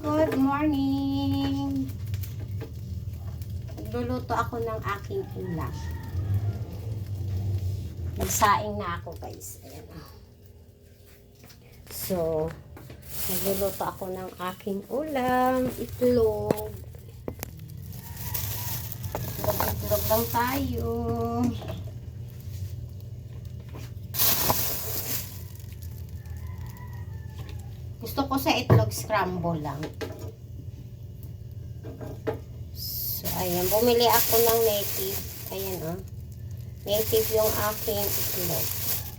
Good morning! Nagluluto ako ng aking ulam. Nagsaing na ako, guys. Ayan. So, nagluluto ako ng aking ulam. Itlog. Itlog lang tayo. Gusto ko sa itlog scramble lang. So, ayan. Bumili ako ng native. Ayan, oh. Native yung aking itlog.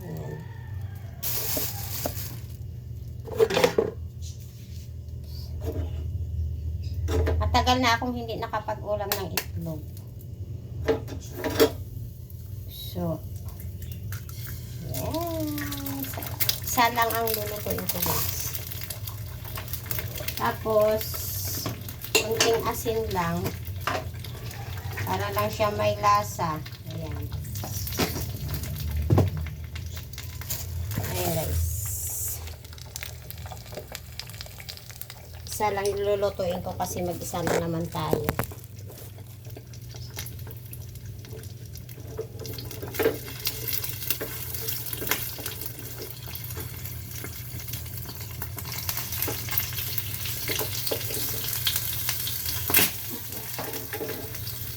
Ayan. Matagal na akong hindi nakapag-ulam ng itlog. So, ayan. Isa lang ang lulutuin ko, guys. Tapos, konting asin lang. Para lang siya may lasa. Ayan. Ayan, guys. Isa lang lulutuin ko kasi mag-isa lang naman tayo.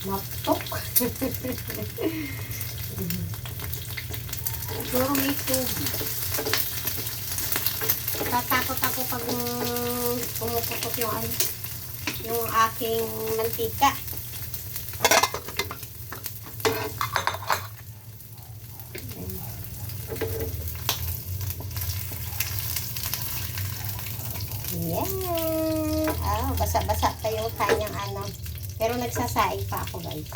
Maptok. Siguro may tubig. Tatakot ako pag pumuputok yung aking mantika. Yeah. Ah, basa-basa pa yung kanyang ano. Pero nagsasaing pa ako, guys.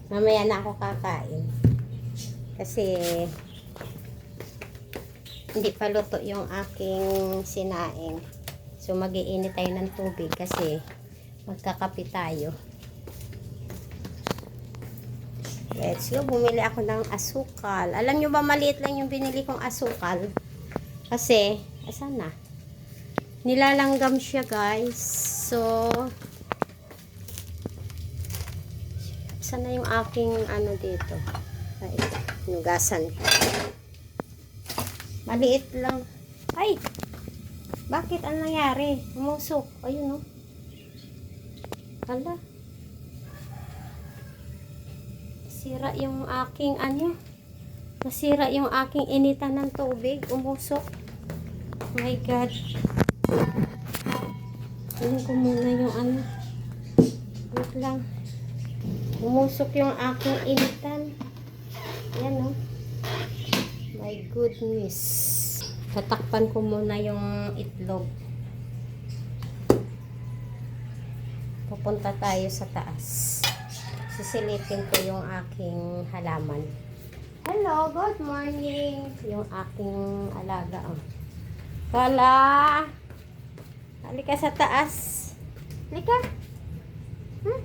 Mamaya na ako kakain. Kasi hindi pa luto yung aking sinaing. So mag-iinit tayo ng tubig kasi magkakape tayo. Let's go. Bumili ako ng asukal. Alam nyo ba, maliit lang yung binili kong asukal. Kasi, asan na? Nilalanggam siya, guys. So, asan na yung aking ano dito? Ay, nugasan ko. Maliit lang. Ay! Bakit? Ano nangyari? Umusok. Ayun, oh. Hala. Nasira yung aking ano. Nasira yung aking initan ng tubig. Umusok. Oh my God. Tingnan ko muna yung ano. Wait lang. Umusok yung aking initan. Yan, oh. My goodness. Tatakpan ko muna yung itlog. Pupunta tayo sa taas. Sisilipin ko yung aking halaman. Hello, good morning. Yung aking alaga, oh. Kala! Halika sa taas. Halika. Hmm?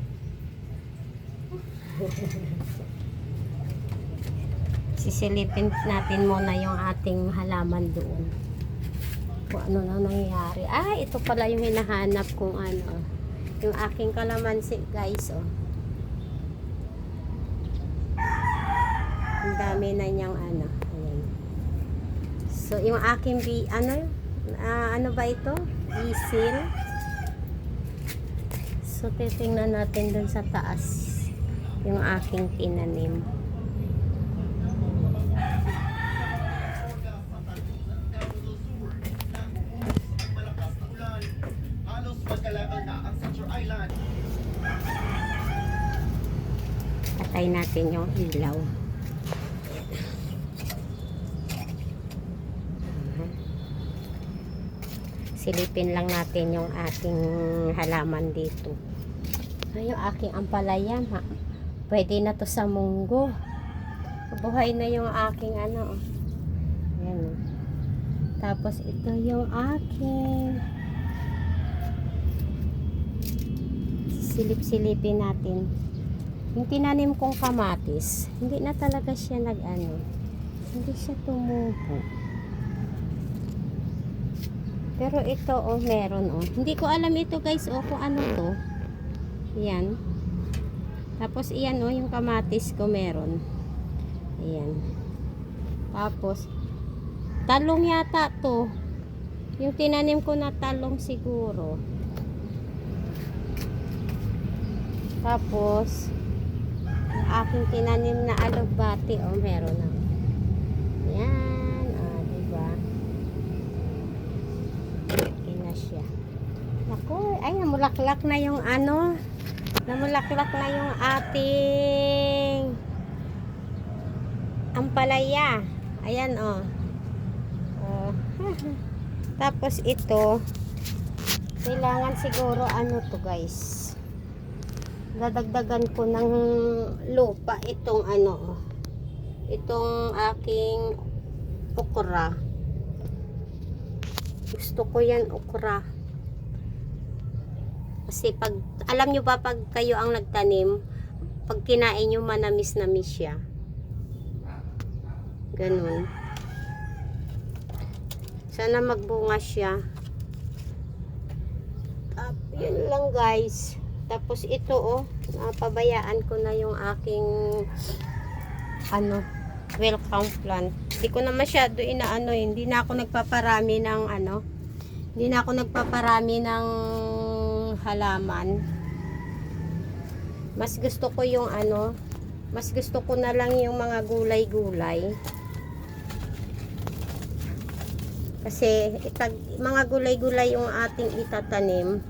Sisilipin natin muna yung ating halaman doon. Kung ano na nangyayari. Ah, ito pala yung hinahanap kong ano. Yung aking kalamansi, guys, oh. Ang dami na niyang ano. Ayan. So, yung aking ano ba ito? Isil. So, titingnan natin dun sa taas yung aking tinanim. Patay natin yung ilaw. Silipin lang natin yung ating halaman dito. Ay, yung aking ampalaya, pwede na to sa munggo. Buhay na yung aking ano. Ayan. Tapos ito yung aking. Silip-silipin natin. Yung tinanim kong kamatis, hindi na talaga siya nag-ano. Hindi siya tumubo. Pero ito, oh, meron, oh. Hindi ko alam ito, guys, oh, kung ano to. Yan. Tapos, iyan, oh, yung kamatis ko meron. Ayan. Tapos, talong yata to. Yung tinanim ko na talong siguro. Tapos, yung aking tinanim na alugbati, oh, meron na. Yan, ah, diba? Okay na siya. Naku, ay, namulaklak na yung ano. Namulaklak na yung ating ampalaya. Ayan, oh. Oh. Tapos ito, kailangan siguro ano to, guys. Dadagdagan ko ng lupa itong ano, itong aking okra. Gusto ko yan, okra. Kasi pag, alam nyo ba, pag kayo ang nagtanim, pag kinain nyo, manamis-namis siya. Ganun. Sana magbunga siya. Yun lang, guys. Tapos ito, oh, napabayaan ko na yung aking ano, welcome plant. Hindi ko na masyado inaano, hindi na ako nagpaparami ng ano, hindi na ako nagpaparami ng halaman. Mas gusto ko yung ano, mas gusto ko na lang yung mga gulay-gulay. Kasi mga gulay-gulay yung ating itatanim.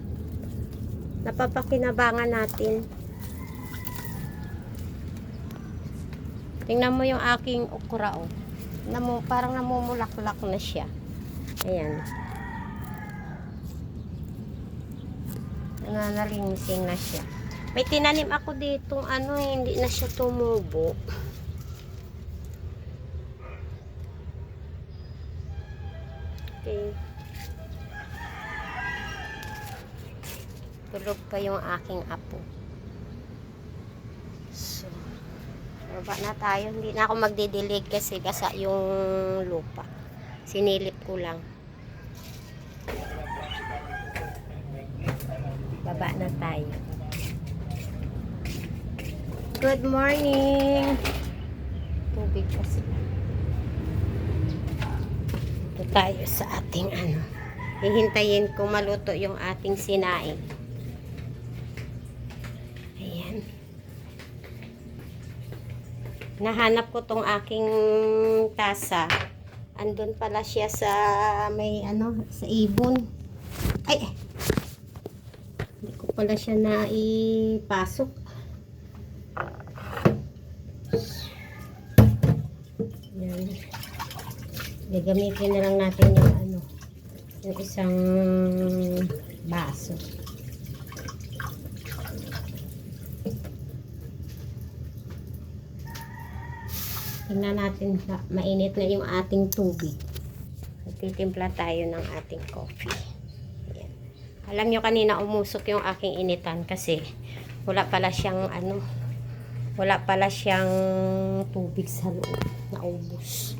Napapakinabangan natin. Tingnan mo yung aking okra, oh. Parang namumulaklak na siya. Ayan. Nananalingsing na siya. May tinanim ako ditong ano, hindi na siya tumubo. Okay. Tulog pa yung aking apo. So, baba na tayo. Hindi na ako magdidilig kasi basa yung lupa. Sinilip ko lang. Baba na tayo. Good morning. Tubig kasi. Ito tayo sa ating ano. Hihintayin ko maluto yung ating sinaing. Ayan. Nahanap ko tong aking tasa. Andun pala siya sa may ano, sa ibon. Ay! Hindi ko pala siya naipasok. Yan. Gagamitin na lang natin yung ano, yung isang baso. Tingnan natin, mainit na yung ating tubig. Titimpla tayo ng ating coffee. Ayan. Alam nyo, kanina umusok yung aking initan kasi wala pala siyang ano, wala pala siyang tubig sa loob. Naubos.